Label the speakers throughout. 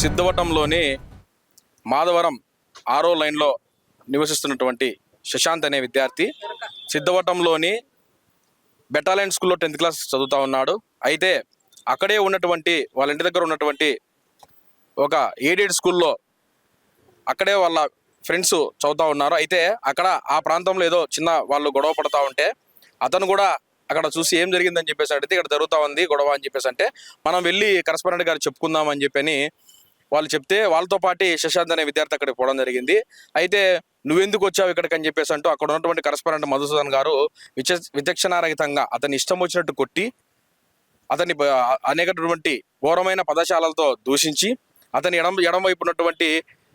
Speaker 1: సిద్ధవటంలోని మాధవరం 6వ లైన్లో నివసిస్తున్నటువంటి శశాంత్ అనే విద్యార్థి సిద్ధవటంలోని బెటాలియన్ స్కూల్లో 10th క్లాస్ చదువుతూ ఉన్నాడు. అయితే అక్కడే ఉన్నటువంటి వాళ్ళ ఇంటి దగ్గర ఉన్నటువంటి ఒక ఎయిడెడ్ స్కూల్లో అక్కడే వాళ్ళ ఫ్రెండ్స్ చదువుతూ ఉన్నారు. అయితే అక్కడ ఆ ప్రాంతంలో ఏదో చిన్న వాళ్ళు గొడవ పడుతూ ఉంటే అతను కూడా అక్కడ చూసి ఏం జరిగిందని చెప్పేసి అడిగితే ఇక్కడ జరుగుతూ ఉంది గొడవ అని చెప్పేసి అంటే మనం వెళ్ళి కరెస్పాండెంట్ గారు చెప్పుకుందాం అని చెప్పని వాళ్ళు చెప్తే వాళ్ళతో పాటు శశాంత్ అనే విద్యార్థి అక్కడికి పోవడం జరిగింది. అయితే నువ్వెందుకు వచ్చావు ఇక్కడికి అని చెప్పేసి అంటూ అక్కడ ఉన్నటువంటి కరెస్పాండెంట్ మధుసూదన్ గారు విచక్షణారహితంగా అతన్ని ఇష్టం వచ్చినట్టు కొట్టి అతన్ని అనేకటువంటి ఘోరమైన పదశాలలతో దూషించి అతని ఎడం వైపు ఉన్నటువంటి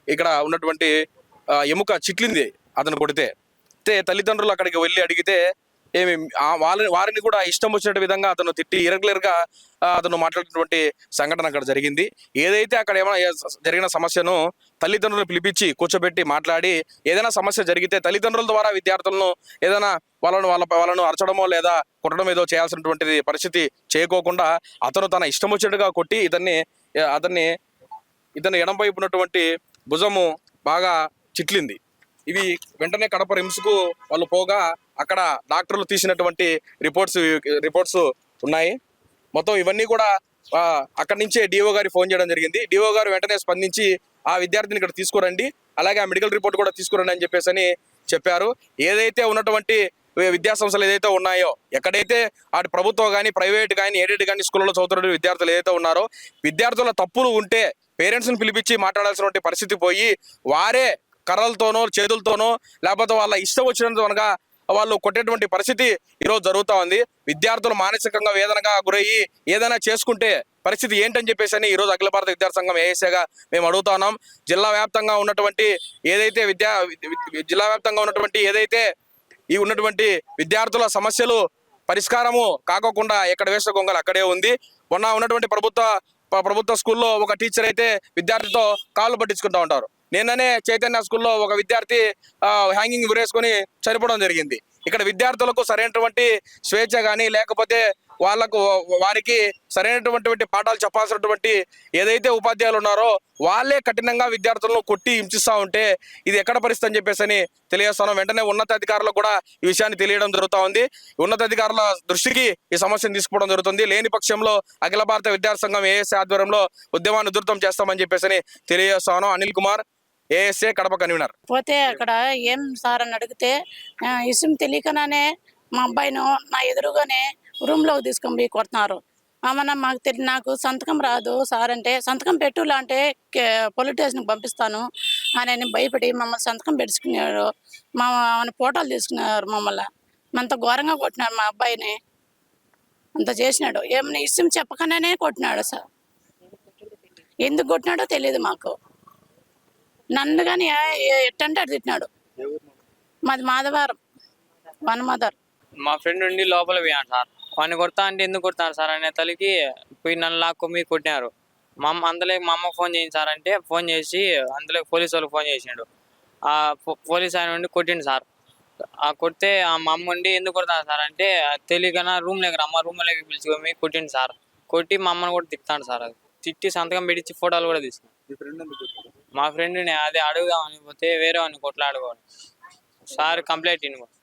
Speaker 1: ఇక్కడ ఉన్నటువంటి ఎముక చిట్లింది అతను కొడితే. తల్లిదండ్రులు అక్కడికి వెళ్ళి అడిగితే ఏమి వారిని కూడా ఇష్టం వచ్చినట్టు విధంగా అతను తిట్టి ఇరెగ్యులర్గా అతను మాట్లాడినటువంటి సంఘటన అక్కడ జరిగింది. ఏదైతే అక్కడ ఏమైనా జరిగిన సమస్యను తల్లిదండ్రులను పిలిపించి కూర్చోబెట్టి మాట్లాడి ఏదైనా సమస్య జరిగితే తల్లిదండ్రుల ద్వారా విద్యార్థులను ఏదైనా వాళ్ళను అరచడమో లేదా కొట్టడం ఏదో చేయాల్సినటువంటిది పరిస్థితి చేయకోకుండా అతను తన ఇష్టం వచ్చినట్టుగా కొట్టి ఇతని ఎడం వైపు ఉన్నటువంటి భుజము బాగా చిట్లింది. ఇవి వెంటనే కడప రిమ్స్కు వాళ్ళు పోగా అక్కడ డాక్టర్లు తీసినటువంటి రిపోర్ట్స్ ఉన్నాయి. మొత్తం ఇవన్నీ కూడా అక్కడి నుంచే డిఓ గారి ఫోన్ చేయడం జరిగింది. డిఓ గారు వెంటనే స్పందించి ఆ విద్యార్థిని ఇక్కడ తీసుకురండి, అలాగే ఆ మెడికల్ రిపోర్ట్ కూడా తీసుకురండి అని చెప్పేసి చెప్పారు. ఏదైతే ఉన్నటువంటి విద్యా సంస్థలు ఏదైతే ఉన్నాయో ఎక్కడైతే అటు ప్రభుత్వం కానీ ప్రైవేట్ కానీ ఎయిడెడ్ కానీ స్కూళ్ళలో చదువుతున్న విద్యార్థులు ఏదైతే ఉన్నారో విద్యార్థుల తప్పులు ఉంటే పేరెంట్స్ని పిలిపించి మాట్లాడాల్సినటువంటి పరిస్థితి పోయి వారే కర్రలతోనో చేతులతోనో లేకపోతే వాళ్ళ ఇష్టం వచ్చినందువనగా వాళ్ళు కొట్టేటువంటి పరిస్థితి ఈరోజు జరుగుతూ ఉంది. విద్యార్థులు మానసికంగా వేదనగా గురయ్యి ఏదైనా చేసుకుంటే పరిస్థితి ఏంటని చెప్పేసి అని ఈరోజు అఖిల భారత విద్యార్థి సంఘం ఏఎస్ఏగా మేము అడుగుతా ఉన్నాం. జిల్లా వ్యాప్తంగా ఉన్నటువంటి ఉన్నటువంటి విద్యార్థుల సమస్యలు పరిష్కారము కాకోకుండా ఎక్కడ వేసిన గొంగలు అక్కడే ఉంది. మొన్న ఉన్నటువంటి ప్రభుత్వ స్కూల్లో ఒక టీచర్ అయితే విద్యార్థితో కాళ్ళు పట్టించుకుంటూ ఉంటారు. నిన్ననే చైతన్య స్కూల్లో ఒక విద్యార్థి హ్యాంగింగ్ ఉరేసుకొని చనిపోవడం జరిగింది. ఇక్కడ విద్యార్థులకు సరైనటువంటి స్వేచ్ఛ కానీ లేకపోతే వారికి సరైనటువంటి పాఠాలు చెప్పాల్సినటువంటి ఏదైతే ఉపాధ్యాయులు ఉన్నారో వాళ్ళే కఠినంగా విద్యార్థులను కొట్టి హింసిస్తూ ఉంటే ఇది ఎక్కడ పరిస్థితి అని చెప్పేసి అని తెలియజేస్తాను. వెంటనే ఉన్నతాధికారులకు కూడా ఈ విషయాన్ని తెలియడం జరుగుతూ ఉంది. ఉన్నతాధికారుల దృష్టికి ఈ సమస్యను తీసుకోవడం జరుగుతుంది. లేని పక్షంలో అఖిల భారత విద్యార్థి సంఘం ఏఎస్ఏ ఆధ్వర్యంలో ఉద్యమాన్ని ఉధృతం చేస్తామని చెప్పేసి అని తెలియజేస్తాను. Anil Kumar, ASA Kadapa convener.
Speaker 2: పోతే అక్కడ ఏం సార్ అని అడిగితే ఇష్టం తెలియకనే మా అబ్బాయిను నా ఎదురుగానే రూమ్లోకి తీసుకొని పోయి కొడుతున్నారు. అమ్మన్నా నాకు సంతకం రాదు సార్ అంటే సంతకం పెట్టులా అంటే పోలీస్ స్టేషన్కి పంపిస్తాను అని భయపడి మమ్మల్ని సంతకం పెట్టుకున్నాడు. ఫోటోలు తీసుకున్నారు. మమ్మల్ని అంత ఘోరంగా కొట్టినాడు. మా అబ్బాయిని అంత చేసినాడు. ఏమన్నా ఇష్టం చెప్పకనే కొట్టినాడు సార్. ఎందుకు కొట్టినాడో తెలియదు మాకు. నన్ను కానీ ఎట్టంటే అటు తిట్టినాడు. మాది మాధవరం వనమదర్.
Speaker 3: మా ఫ్రెండ్ ఉండి లోపల పోయాను సార్. వాడిని కొడతా అంటే ఎందుకు కొడతాను సార్ అనే తల్లికి పోయి నన్ను లాక్కొమ్మి కొట్టినారు. మా అమ్మ ఫోన్ చేయండి సార్ అంటే ఫోన్ చేసి అందులో పోలీసు వాళ్ళకి ఫోన్ చేసిండు. ఆ పోలీస్ ఆయన ఉండి కొట్టిండు సార్. కొడితే మా అమ్మ ఉండి ఎందుకు కొడతాను సార్ అంటే తెలియకనా రూమ్లోకి రూమ్లోకి పిలుచుకొని కొట్టిండు సార్. కొట్టి మా అమ్మని కూడా తిట్టాను సార్. అది తిట్టి సంతకం పెట్టించి ఫోటోలు కూడా తీసుకున్నాను. మా ఫ్రెండ్ని అదే అడుగుదామని పోతే వేరే వాడిని కొట్లాడుకోవాలి సార్ కంప్లైంట్ ఇవ్వండి.